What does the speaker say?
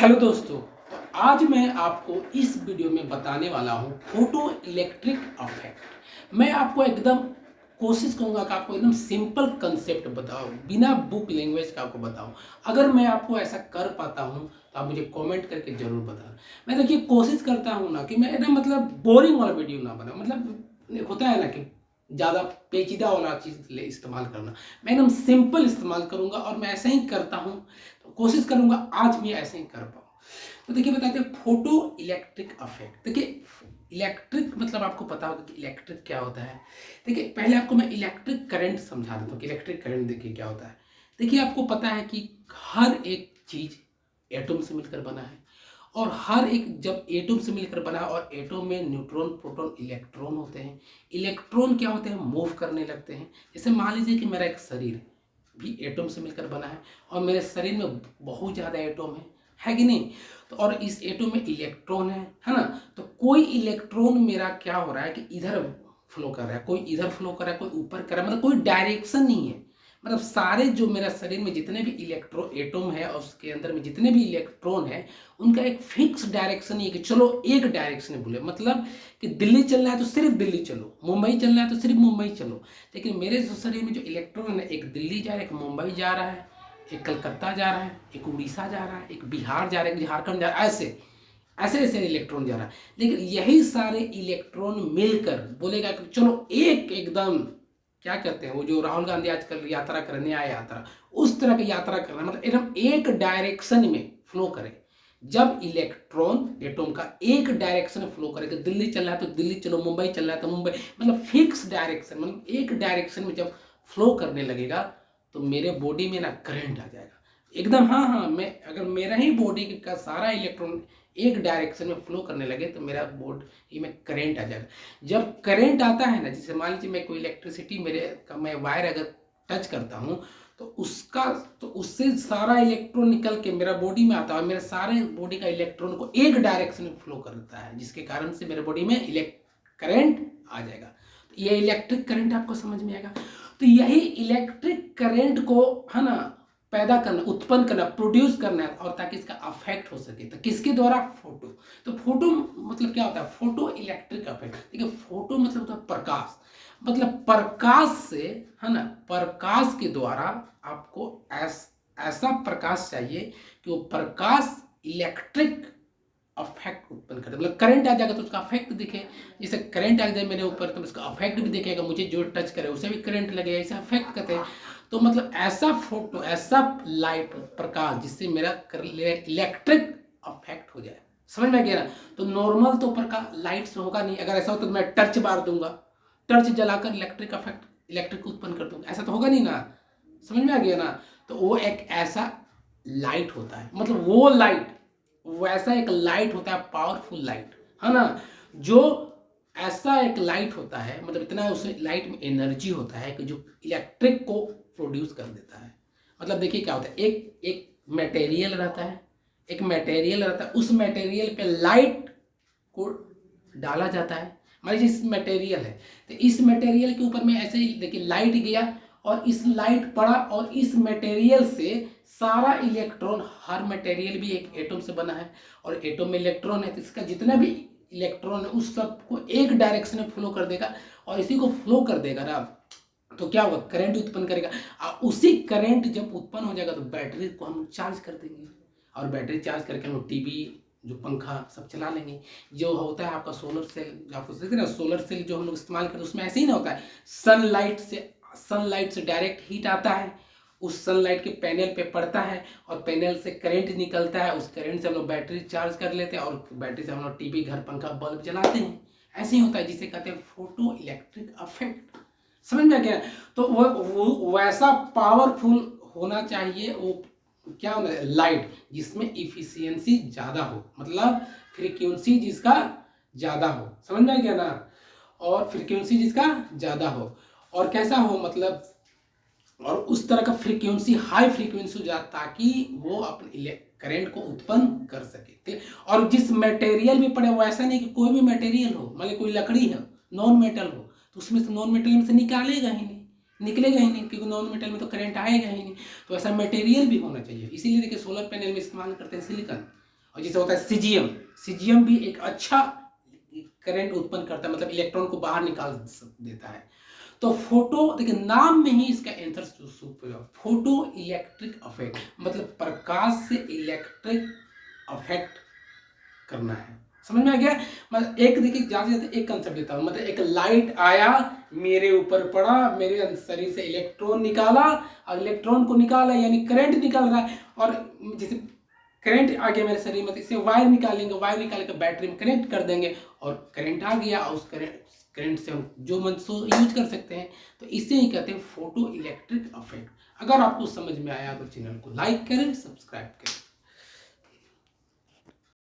Hello दोस्तों, तो आज मैं आपको इस वीडियो में बताने वाला हूँ फोटो इलेक्ट्रिक अफेक्ट। मैं आपको एकदम कोशिश करूँगा कि आपको एकदम सिंपल कंसेप्ट बताऊँ, बिना बुक लैंग्वेज का आपको बताऊँ। अगर मैं आपको ऐसा कर पाता हूँ तो आप मुझे कमेंट करके ज़रूर बताना। मैं देखिए कोशिश करता हूँ ना कि मैं एकदम बोरिंग वाला वीडियो ना बनाऊँ। होता है ना कि ज़्यादा पेचीदा वाला चीज़ इस्तेमाल करना। मैं एकदम सिंपल इस्तेमाल करूँगा और मैं ऐसा ही करता हूँ। तो कोशिश करूँगा आज भी ऐसे ही कर पाऊँ। तो देखिए बताते हैं फोटो इलेक्ट्रिक अफेक्ट। देखिए इलेक्ट्रिक मतलब आपको पता होगा कि इलेक्ट्रिक क्या होता है। देखिए पहले आपको मैं इलेक्ट्रिक करंट समझा देता हूँ कि इलेक्ट्रिक करंट देखिए क्या होता है। देखिए आपको पता है कि हर एक चीज़ एटम से मिलकर बना है और हर एक जब एटम से मिलकर बना है और एटम में न्यूट्रॉन प्रोटॉन इलेक्ट्रॉन होते हैं। इलेक्ट्रॉन क्या होते हैं, मूव करने लगते हैं। जैसे मान लीजिए कि मेरा एक शरीर भी एटम से मिलकर बना है और मेरे शरीर में बहुत ज़्यादा एटम है कि नहीं। तो और इस एटम में इलेक्ट्रॉन है ना। तो कोई इलेक्ट्रॉन मेरा क्या हो रहा है कि इधर फ्लो कर रहा है, कोई इधर फ्लो कर रहा है, कोई ऊपर कर रहा है, मतलब कोई डायरेक्शन नहीं है। मतलब सारे जो मेरा शरीर में जितने भी इलेक्ट्रो एटम है और उसके अंदर में जितने भी इलेक्ट्रॉन है उनका एक फिक्स डायरेक्शन ही है कि चलो एक डायरेक्शन है। बोले मतलब कि दिल्ली चलना है तो सिर्फ दिल्ली चलो, मुंबई चलना है तो सिर्फ मुंबई चलो। लेकिन मेरे शरीर में जो इलेक्ट्रॉन है, एक दिल्ली जा रहा है, एक मुंबई जा रहा है, एक कलकत्ता जा रहा है, एक उड़ीसा जा रहा है, एक बिहार जा रहा है, एक झारखंड जा रहा है, ऐसे ऐसे ऐसे इलेक्ट्रॉन जा रहा है। लेकिन यही सारे इलेक्ट्रॉन मिलकर बोलेगा कि चलो एक एकदम क्या कहते हैं वो जो राहुल गांधी आजकल यात्रा करने आए, यात्रा उस तरह की यात्रा करना, मतलब एकदम एक डायरेक्शन में फ्लो करे। जब इलेक्ट्रॉन एटम का एक डायरेक्शन में फ्लो करेगा, दिल्ली चल रहा है तो दिल्ली चलो, मुंबई चल रहा है तो मुंबई, मतलब फिक्स डायरेक्शन, मतलब एक डायरेक्शन में जब फ्लो करने लगेगा तो मेरे बॉडी में ना करंट आ जाएगा एकदम। हाँ, मैं अगर मेरा ही बॉडी का सारा इलेक्ट्रॉन एक डायरेक्शन में फ्लो करने लगे तो मेरा बॉडी में करंट आ जाएगा। जब करंट आता है ना, जैसे मान लीजिए मैं कोई इलेक्ट्रिसिटी मैं वायर अगर टच करता हूँ तो उससे सारा इलेक्ट्रॉन निकल के मेरा बॉडी में आता है, मेरे सारे बॉडी का इलेक्ट्रॉन को एक डायरेक्शन में फ्लो करता है, जिसके कारण से मेरे बॉडी में करंट आ जाएगा। तो ये इलेक्ट्रिक करंट आपको समझ में आएगा। तो यही इलेक्ट्रिक करंट को है ना पैदा करना, उत्पन्न करना, प्रोड्यूस करना है, और ताकि इसका अफेक्ट हो सके तो किसके द्वारा, फोटो। तो फोटो मतलब क्या होता है, फोटो इलेक्ट्रिक अफेक्ट। देखिए फोटो मतलब होता है प्रकाश, मतलब प्रकाश से है ना, प्रकाश के द्वारा आपको ऐसा प्रकाश चाहिए कि वो प्रकाश इलेक्ट्रिक अफेक्ट उत्पन्न करता है। मतलब करंट आ जाएगा तो उसका अफेक्ट दिखे। जैसे करंट आ जाए मेरे ऊपर तो उसका अफेक्ट भी दिखेगा, मुझे जो टच करे उसे भी करंट लगेगा, इसे अफेक्ट करते हैं। तो मतलब ऐसा फोटो, ऐसा लाइट प्रकाश जिससे मेरा इलेक्ट्रिक अफेक्ट हो जाए। समझ में गया ना। तो नॉर्मल तो प्रकाश लाइट से होगा नहीं। अगर ऐसा हो तो मैं टर्च मार दूंगा, टर्च जलाकर इलेक्ट्रिक उत्पन्न कर दूंगा, ऐसा तो होगा नहीं ना। समझ में आ गया ना। तो वो एक ऐसा लाइट होता है, मतलब वो लाइट वैसा एक लाइट होता है, पावरफुल लाइट है ना, जो ऐसा एक लाइट होता है, मतलब इतना उसमें लाइट में एनर्जी होता है कि जो इलेक्ट्रिक को प्रोड्यूस कर देता है। मतलब देखिए क्या होता है, एक एक मटेरियल रहता है, उस मटेरियल पे लाइट को डाला जाता है। मान लीजिए इस मटेरियल है तो इस मटेरियल के ऊपर में ऐसे ही देखिए लाइट गया और इस लाइट पड़ा और इस मटेरियल से सारा इलेक्ट्रॉन, हर मटेरियल भी एक एटम से बना है और एटम में इलेक्ट्रॉन है, तो इसका जितना भी इलेक्ट्रॉन है उस सबको एक डायरेक्शन में फ्लो कर देगा और इसी को फ्लो कर देगा ना, तो क्या होगा, करंट उत्पन्न करेगा। उसी करंट जब उत्पन्न हो जाएगा तो बैटरी को हम चार्ज कर देंगे और बैटरी चार्ज करके हम टीवी, जो पंखा सब चला लेंगे। जो होता है आपका सोलर सेल, जो आपको देखते ना सोलर सेल जो हम लोग इस्तेमाल करते हैं उसमें ऐसे ही ना होता है, सनलाइट से डायरेक्ट हीट आता है, उस सनलाइट के पैनल पे पड़ता है और पैनल से करंट निकलता है, उस करंट से हम लोग बैटरी चार्ज कर लेते हैं और बैटरी से हम लोग टीवी, घर, पंखा, बल्ब जलाते हैं। ऐसे ही होता है जिसे कहते हैं फोटो इलेक्ट्रिक अफेक्ट। समझ में आ गया। तो वो वैसा पावरफुल होना चाहिए, वो क्या होना है, लाइट जिसमें इफिशियंसी ज़्यादा हो, मतलब फ्रीक्वेंसी जिसका ज़्यादा हो। समझ में आ गया ना। और फ्रीक्वेंसी जिसका ज़्यादा हो और कैसा हो, मतलब और उस तरह का फ्रीक्वेंसी, हाई फ्रीक्वेंसी हो जाए ताकि वो अपने करंट को उत्पन्न कर सके। ठीक। और जिस मटेरियल में पड़े वो ऐसा नहीं कि कोई भी मटेरियल हो, मतलब कोई लकड़ी है नॉन मेटल हो तो उसमें से नॉन मेटल में से निकलेगा ही नहीं, क्योंकि नॉन मेटल में तो करंट आएगा ही नहीं। तो ऐसा मटेरियल भी होना चाहिए। इसीलिए देखिए सोलर पैनल में इस्तेमाल करते हैं सिलिकॉन, और जैसे होता है सीजीएम, सीजीएम भी एक अच्छा करंट उत्पन्न करता है, मतलब इलेक्ट्रॉन को बाहर निकाल देता है। तो फोटो, देखिए नाम में ही इसका आंसर फोटो इलेक्ट्रिक अफेक्ट, मतलब प्रकाश से इलेक्ट्रिक अफेक्ट करना है। समझ में आ गया? मतलब एक देखिए ज्यादा एक कंसेप्ट लेता हूँ, मतलब एक लाइट आया, मेरे ऊपर पड़ा, मेरे शरीर से इलेक्ट्रॉन निकाला, और इलेक्ट्रॉन को निकाला यानी करंट निकल रहा है, और जैसे करंट आ गया मेरे शरीर में, इससे वायर निकालेंगे, वायर निकाल कर बैटरी में कनेक्ट कर देंगे, और करंट आ गया, और उस करंट से हम जो मन सो यूज कर सकते हैं। तो इसे ही कहते हैं फोटो इलेक्ट्रिक अफेक्ट। अगर आपको समझ में आया तो चैनल को लाइक करें, सब्सक्राइब करें।